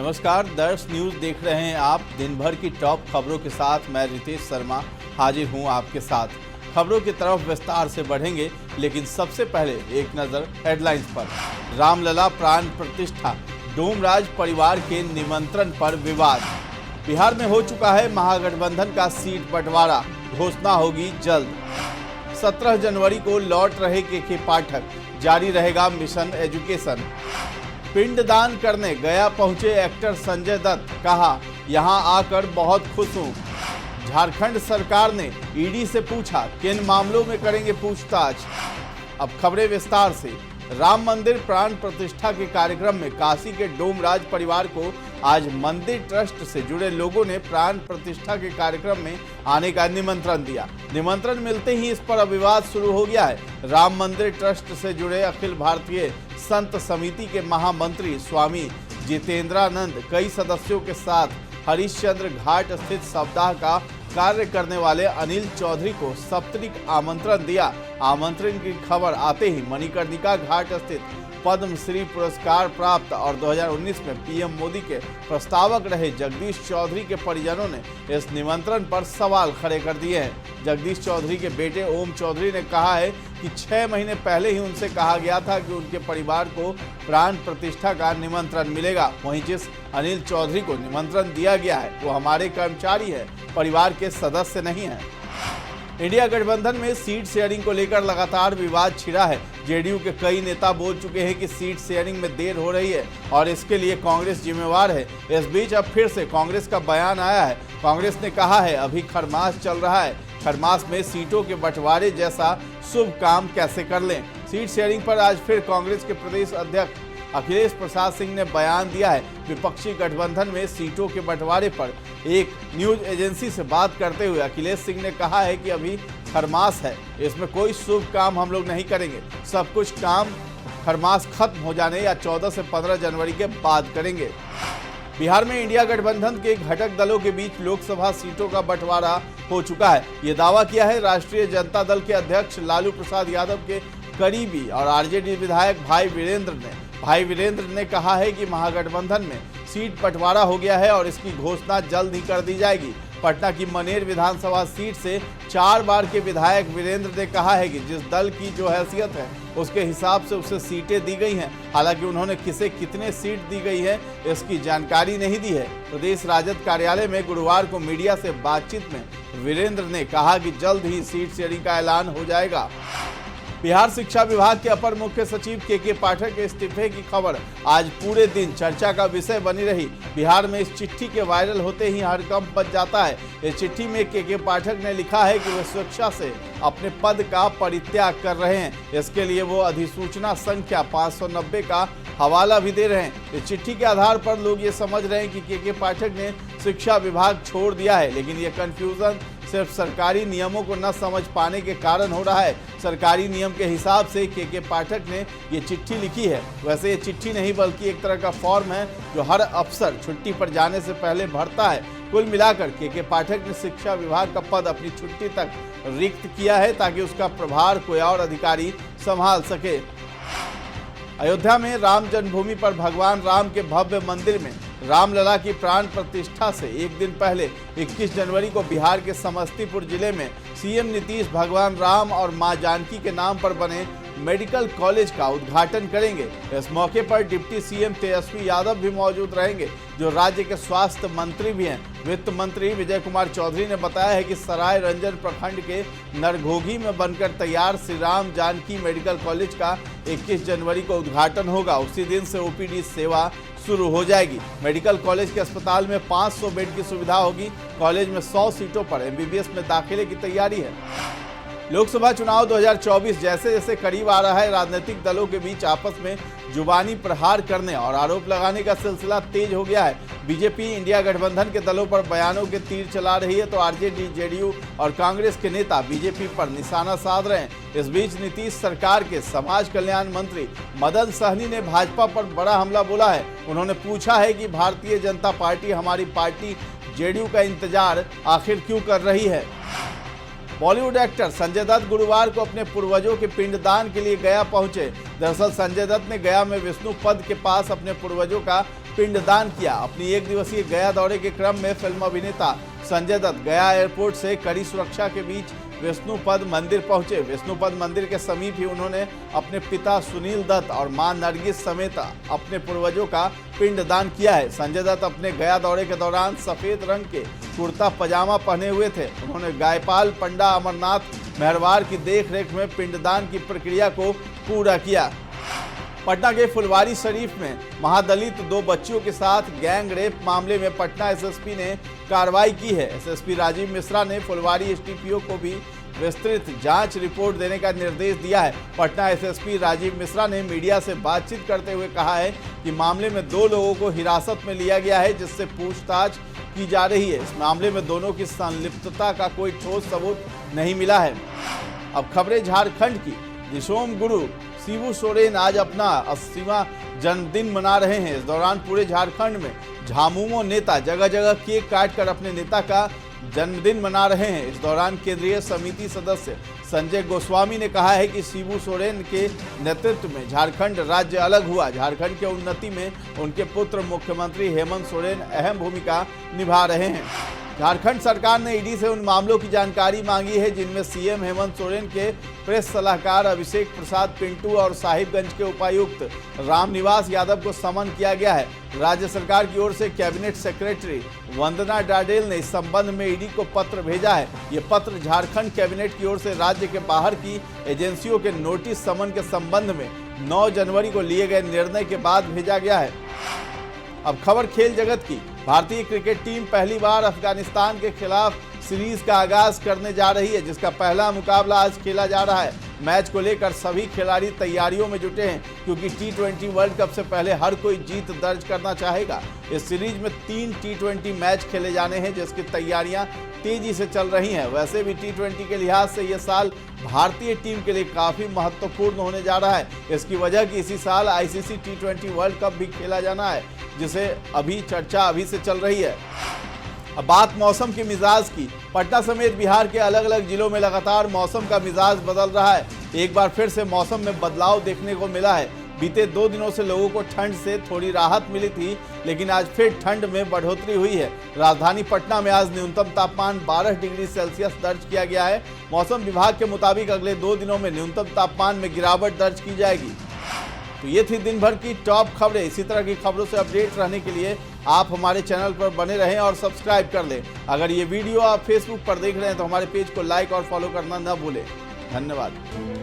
नमस्कार, दर्श न्यूज देख रहे हैं आप। दिन भर की टॉप खबरों के साथ मैं रितेश शर्मा हाजिर हूं आपके साथ। खबरों की तरफ विस्तार से बढ़ेंगे, लेकिन सबसे पहले एक नजर हेडलाइंस पर। रामलला प्राण प्रतिष्ठा, डोमराज परिवार के निमंत्रण पर विवाद। बिहार में हो चुका है महागठबंधन का सीट बंटवारा, घोषणा होगी जल्द। 17 जनवरी को लौट रहे के पाठक, जारी रहेगा मिशन एजुकेशन। पिंडदान करने गया पहुंचे एक्टर संजय दत्त, कहा यहां आकर बहुत खुश हूं। झारखंड सरकार ने ईडी से पूछा किन मामलों में करेंगे पूछताछ। अब खबरें विस्तार से। राम मंदिर प्राण प्रतिष्ठा के कार्यक्रम में काशी के डोमराज परिवार को आज मंदिर ट्रस्ट से जुड़े लोगों ने प्राण प्रतिष्ठा के कार्यक्रम में आने का निमंत्रण दिया। निमंत्रण मिलते ही इस पर विवाद शुरू हो गया है। राम मंदिर ट्रस्ट से जुड़े अखिल भारतीय संत समिति के महामंत्री स्वामी जितेंद्रानंद कई सदस्यों के साथ हरिश्चंद्र घाट स्थित सप्ताह का कार्य करने वाले अनिल चौधरी को सप्तरिक आमंत्रण दिया। आमंत्रण की खबर आते ही मणिकर्णिका घाट स्थित पद्मश्री पुरस्कार प्राप्त और 2019 में पीएम मोदी के प्रस्तावक रहे जगदीश चौधरी के परिजनों ने इस निमंत्रण पर सवाल खड़े कर दिए हैं। जगदीश चौधरी के बेटे ओम चौधरी ने कहा है कि 6 महीने पहले ही उनसे कहा गया था कि उनके परिवार को प्राण प्रतिष्ठा का निमंत्रण मिलेगा। वहीं जिस अनिल चौधरी को निमंत्रण दिया गया है वो हमारे कर्मचारी है, परिवार के सदस्य नहीं है। इंडिया गठबंधन में सीट शेयरिंग को लेकर लगातार विवाद छिड़ा है। जेडीयू के कई नेता बोल चुके हैं कि सीट शेयरिंग में देर हो रही है और इसके लिए कांग्रेस जिम्मेवार है। इस बीच अब फिर से कांग्रेस का बयान आया है। कांग्रेस ने कहा है अभी खरमास चल रहा है, खरमास में सीटों के बंटवारे जैसा शुभ काम कैसे कर लें। सीट शेयरिंग पर आज फिर कांग्रेस के प्रदेश अध्यक्ष अखिलेश प्रसाद सिंह ने बयान दिया है। विपक्षी गठबंधन में सीटों के बंटवारे पर एक न्यूज एजेंसी से बात करते हुए अखिलेश सिंह ने कहा है कि अभी खरमास है, इसमें कोई शुभ काम हम लोग नहीं करेंगे। सब कुछ काम खरमास खत्म हो जाने या 14 से 15 जनवरी के बाद करेंगे। बिहार में इंडिया गठबंधन के घटक दलों के बीच लोकसभा सीटों का बंटवारा हो चुका है। ये दावा किया है राष्ट्रीय जनता दल के अध्यक्ष लालू प्रसाद यादव के करीबी और आरजेडी विधायक भाई वीरेंद्र ने। भाई वीरेंद्र ने कहा है कि महागठबंधन में सीट बंटवारा हो गया है और इसकी घोषणा जल्द ही कर दी जाएगी। पटना की मनेर विधानसभा सीट से 4 बार के विधायक वीरेंद्र ने कहा है कि जिस दल की जो हैसियत है उसके हिसाब से उसे सीटें दी गई हैं। हालांकि उन्होंने किसे कितने सीट दी गई है इसकी जानकारी नहीं दी है। प्रदेश राजद कार्यालय में गुरुवार को मीडिया से बातचीत में वीरेंद्र ने कहा कि जल्द ही सीट शेयरिंग का ऐलान हो जाएगा। बिहार शिक्षा विभाग के अपर मुख्य सचिव के पाठक के इस्तीफे की खबर आज पूरे दिन चर्चा का विषय बनी रही। बिहार में इस चिट्ठी के वायरल होते ही हड़कंप मच जाता है। इस चिट्ठी में के पाठक ने लिखा है कि वे स्वेच्छा से अपने पद का परित्याग कर रहे हैं। इसके लिए वो अधिसूचना संख्या 590 का हवाला भी दे रहे हैं। इस चिट्ठी के आधार पर लोग ये समझ रहे हैं कि के पाठक ने शिक्षा विभाग छोड़ दिया है, लेकिन ये कंफ्यूजन सिर्फ सरकारी नियमों को न समझ पाने के कारण हो रहा है। सरकारी नियम के हिसाब से के पाठक ने ये चिट्ठी लिखी है। वैसे ये चिट्ठी नहीं बल्कि एक तरह का फॉर्म है जो हर अफसर छुट्टी पर जाने से पहले भरता है। कुल मिलाकर के पाठक ने शिक्षा विभाग का पद अपनी छुट्टी तक रिक्त किया है ताकि उसका प्रभार कोई और अधिकारी संभाल सके। अयोध्या में राम जन्मभूमि पर भगवान राम के भव्य मंदिर में रामलला की प्राण प्रतिष्ठा से एक दिन पहले 21 जनवरी को बिहार के समस्तीपुर जिले में सीएम नीतीश भगवान राम और मां जानकी के नाम पर बने मेडिकल कॉलेज का उद्घाटन करेंगे। इस मौके पर डिप्टी सीएम तेजस्वी यादव भी मौजूद रहेंगे, जो राज्य के स्वास्थ्य मंत्री भी हैं। वित्त मंत्री विजय कुमार चौधरी ने बताया है कि सराय रंजन प्रखंड के नरघोघी में बनकर तैयार श्री राम जानकी मेडिकल कॉलेज का 21 जनवरी को उद्घाटन होगा। उसी दिन से ओपीडी सेवा शुरू हो जाएगी। मेडिकल कॉलेज के अस्पताल में 500 बेड की सुविधा होगी। कॉलेज में 100 सीटों पर एमबीबीएस में दाखिले की तैयारी है। लोकसभा चुनाव 2024 जैसे जैसे करीब आ रहा है, राजनीतिक दलों के बीच आपस में जुबानी प्रहार करने और आरोप लगाने का सिलसिला तेज हो गया है। बीजेपी इंडिया गठबंधन के दलों पर बयानों के तीर चला रही है तो आरजेडी, जेडीयू और कांग्रेस के नेता बीजेपी पर निशाना साध रहे हैं। इस बीच नीतीश सरकार के समाज कल्याण मंत्री मदन सहनी ने भाजपा पर बड़ा हमला बोला है। उन्होंने पूछा है कि भारतीय जनता पार्टी हमारी पार्टी जेडीयू का इंतजार आखिर क्यों कर रही है। बॉलीवुड एक्टर संजय दत्त गुरुवार को अपने पूर्वजों के पिंडदान के लिए गया पहुंचे। दरअसल संजय दत्त ने गया में विष्णु पद के पास अपने पूर्वजों का पिंडदान किया। अपनी 1 दिवसीय गया दौरे के क्रम में फिल्म अभिनेता संजय दत्त गया एयरपोर्ट से कड़ी सुरक्षा के बीच विष्णुपद मंदिर पहुंचे। विष्णुपद मंदिर के समीप ही उन्होंने अपने पिता सुनील दत्त और मां नरगिस समेत अपने पूर्वजों का पिंडदान किया है। संजय दत्त अपने गया दौरे के दौरान सफेद रंग के कुर्ता पजामा पहने हुए थे। उन्होंने गायपाल पंडा अमरनाथ मेहरवार की देखरेख में पिंडदान की प्रक्रिया को पूरा किया। पटना के फुलवारी शरीफ में महादलित 2 बच्चियों के साथ गैंग रेप मामले में पटना एसएसपी ने कार्रवाई की है। एसएसपी राजीव मिश्रा ने फुलवारी एसडीपीओ को भी विस्तृत जांच रिपोर्ट देने का निर्देश दिया है। पटना एसएसपी राजीव मिश्रा ने मीडिया से बातचीत करते हुए कहा है कि मामले में 2 लोगों को हिरासत में लिया गया है, जिससे पूछताछ की जा रही है। इस मामले में दोनों की संलिप्तता का कोई ठोस सबूत नहीं मिला है। अब खबरें झारखंड की। दिशोम गुरु शिबू सोरेन आज अपना 80वां जन्मदिन मना रहे हैं। इस दौरान पूरे झारखंड में झामुमो नेता जगह जगह केक काटकर अपने नेता का जन्मदिन मना रहे हैं। इस दौरान केंद्रीय समिति सदस्य संजय गोस्वामी ने कहा है कि शिबू सोरेन के नेतृत्व में झारखंड राज्य अलग हुआ। झारखंड के उन्नति में उनके पुत्र मुख्यमंत्री हेमंत सोरेन अहम भूमिका निभा रहे हैं। झारखंड सरकार ने ईडी से उन मामलों की जानकारी मांगी है जिनमें सीएम हेमंत सोरेन के प्रेस सलाहकार अभिषेक प्रसाद पिंटू और साहिबगंज के उपायुक्त रामनिवास यादव को समन किया गया है। राज्य सरकार की ओर से कैबिनेट सेक्रेटरी वंदना डाडेल ने इस संबंध में ईडी को पत्र भेजा है। ये पत्र झारखंड कैबिनेट की ओर से राज्य के बाहर की एजेंसियों के नोटिस समन के संबंध में 9 जनवरी को लिए गए निर्णय के बाद भेजा गया है। अब खबर खेल जगत की। भारतीय क्रिकेट टीम पहली बार अफगानिस्तान के खिलाफ सीरीज का आगाज करने जा रही है, जिसका पहला मुकाबला आज खेला जा रहा है। मैच को लेकर सभी खिलाड़ी तैयारियों में जुटे हैं, क्योंकि T20 वर्ल्ड कप से पहले हर कोई जीत दर्ज करना चाहेगा। इस सीरीज में 3 T20 मैच खेले जाने हैं, जिसकी तैयारियां तेजी से चल रही हैं। वैसे भी T20 के लिहाज से ये साल भारतीय टीम के लिए काफी महत्वपूर्ण होने जा रहा है। इसकी वजह कि इसी साल ICC T20 वर्ल्ड कप भी खेला जाना है, जिसे चर्चा अभी से चल रही है। अब बात मौसम के मिजाज की। पटना समेत बिहार के अलग अलग जिलों में लगातार मौसम का मिजाज बदल रहा है। एक बार फिर से मौसम में बदलाव देखने को मिला है। बीते 2 दिनों से लोगों को ठंड से थोड़ी राहत मिली थी, लेकिन आज फिर ठंड में बढ़ोतरी हुई है। राजधानी पटना में आज न्यूनतम तापमान 12 डिग्री सेल्सियस दर्ज किया गया है। मौसम विभाग के मुताबिक अगले 2 दिनों में न्यूनतम तापमान में गिरावट दर्ज की जाएगी। तो ये थी दिन भर की टॉप खबरें। इसी तरह की खबरों से अपडेट रहने के लिए आप हमारे चैनल पर बने रहें और सब्सक्राइब कर लें। अगर ये वीडियो आप फेसबुक पर देख रहे हैं तो हमारे पेज को लाइक और फॉलो करना न भूलें। धन्यवाद।